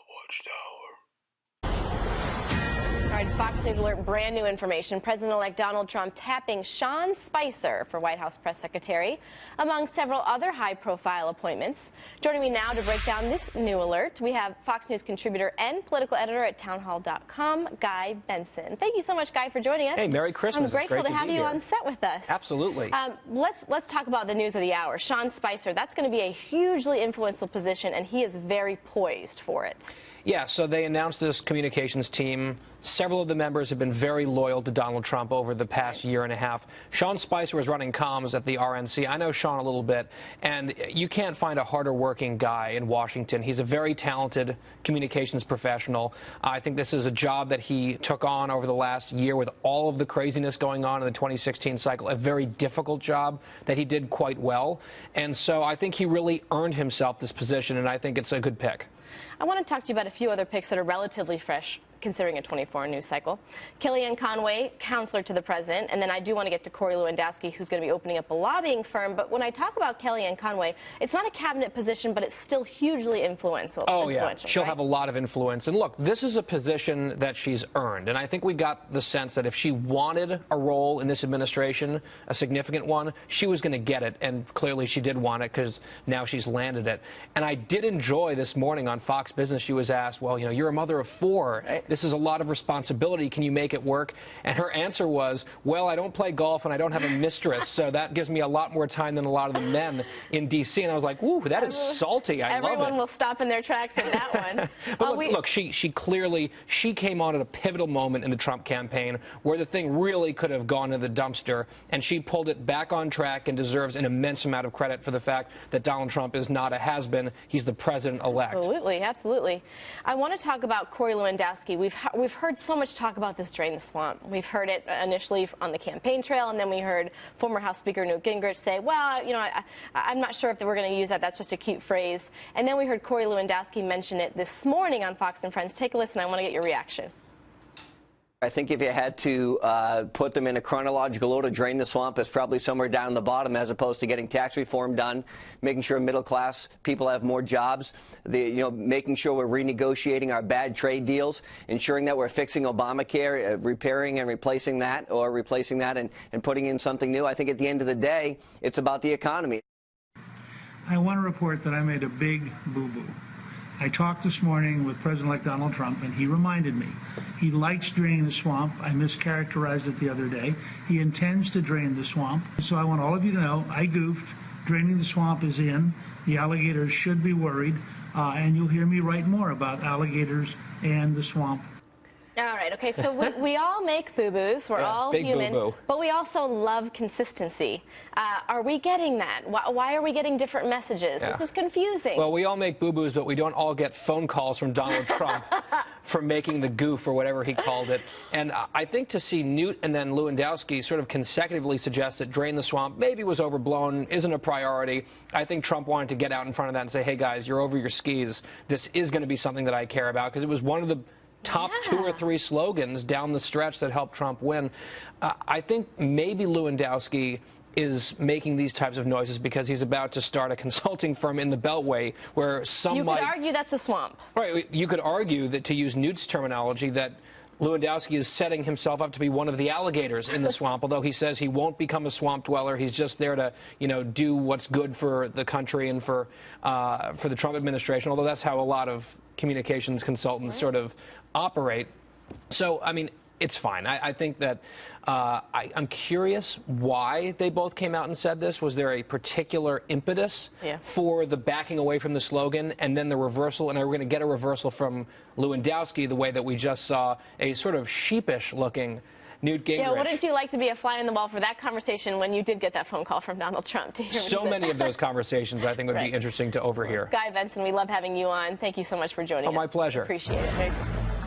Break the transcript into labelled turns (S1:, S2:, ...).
S1: Watchtower.
S2: All right, Fox News Alert, brand new information. President-elect Donald Trump tapping Sean Spicer for White House press secretary, among several other high-profile appointments. Joining me now to break down this new alert, we have Fox News contributor and political editor at townhall.com, Guy Benson. Thank you so much, Guy, for joining us.
S3: Hey, Merry Christmas.
S2: I'm grateful to have you
S3: here
S2: on set with us.
S3: Absolutely.
S2: Let's talk about the news of the hour. Sean Spicer, that's going to be a hugely influential position, and he is very poised for it.
S3: Yeah, so they announced this communications team. Several of the members have been very loyal to Donald Trump over the past year and a half. Sean Spicer was running comms at the RNC. I know Sean a little bit, and you can't find a harder working guy in Washington. He's a very talented communications professional. I think this is a job that he took on over the last year with all of the craziness going on in the 2016 cycle, a very difficult job that he did quite well. And so I think he really earned himself this position, and I think it's a good pick.
S2: I want to talk to you about a few other picks that are relatively fresh, considering a 24-hour news cycle. Kellyanne Conway, counselor to the president, and then I do want to get to Corey Lewandowski, who's going to be opening up a lobbying firm. But when I talk about Kellyanne Conway, it's not a cabinet position, but it's still hugely influential.
S3: Oh, yeah. She'll
S2: right?
S3: have a lot of influence. And look, this is a position that she's earned. And I think we got the sense that if she wanted a role in this administration, a significant one, she was going to get it. And clearly she did want it because now she's landed it. And I did enjoy this morning on Fox Business, she was asked, well, you know, you're a mother of 4. This is a lot of responsibility. Can you make it work? And her answer was, well, I don't play golf and I don't have a mistress, so that gives me a lot more time than a lot of the men in D.C. And I was like, ooh, that is salty. I love it.
S2: Everyone will stop in their tracks at that one.
S3: But look, she clearly came on at a pivotal moment in the Trump campaign where the thing really could have gone to the dumpster, and she pulled it back on track and deserves an immense amount of credit for the fact that Donald Trump is not a has-been. He's the president-elect.
S2: Absolutely, absolutely. I want to talk about Corey Lewandowski. We've heard so much talk about this drain the swamp. We've heard it initially on the campaign trail, and then we heard former House Speaker Newt Gingrich say, well, you know, I'm not sure if we're going to use that. That's just a cute phrase. And then we heard Corey Lewandowski mention it this morning on Fox and Friends. Take a listen. I want to get your reaction.
S4: I think if you had to put them in a chronological order, drain the swamp is probably somewhere down the bottom, as opposed to getting tax reform done, making sure middle class people have more jobs, making sure we're renegotiating our bad trade deals, ensuring that we're fixing Obamacare, repairing and replacing that, or replacing that and putting in something new. I think at the end of the day, it's about the economy.
S5: I want to report that I made a big boo-boo. I talked this morning with President-elect Donald Trump, and he reminded me he likes draining the swamp. I mischaracterized it the other day. He intends to drain the swamp. So I want all of you to know I goofed. Draining the swamp is in. The alligators should be worried, and you'll hear me write more about alligators and the swamp.
S2: All right, okay, so we all make boo-boos. We're all human,
S3: boo-boo.
S2: But we also love consistency. Are we getting that? Why are we getting different messages?
S3: Yeah.
S2: This is confusing.
S3: Well, we all make boo-boos, but we don't all get phone calls from Donald Trump for making the goof or whatever he called it. And I think to see Newt and then Lewandowski sort of consecutively suggest that drain the swamp maybe was overblown, isn't a priority. I think Trump wanted to get out in front of that and say, hey, guys, you're over your skis. This is going to be something that I care about, because it was one of the top 2 or 3 slogans down the stretch that helped Trump win. I think maybe Lewandowski is making these types of noises because he's about to start a consulting firm in the Beltway where some
S2: You could argue that's a swamp.
S3: Right. You could argue that, to use Newt's terminology, that Lewandowski is setting himself up to be one of the alligators in the swamp, although he says he won't become a swamp dweller. He's just there to, do what's good for the country and for the Trump administration, although that's how a lot of communications consultants sort of operate. So, I mean, it's fine. I think that I'm curious why they both came out and said this. Was there a particular impetus for the backing away from the slogan and then the reversal? And are we going to get a reversal from Lewandowski the way that we just saw a sort of sheepish-looking Newt Gingrich?
S2: Yeah, wouldn't you like to be a fly on the wall for that conversation when you did get that phone call from Donald Trump? To hear
S3: so many of those conversations I think would be interesting to overhear.
S2: Guy Benson, we love having you on. Thank you so much for joining us.
S3: My pleasure.
S2: Appreciate it.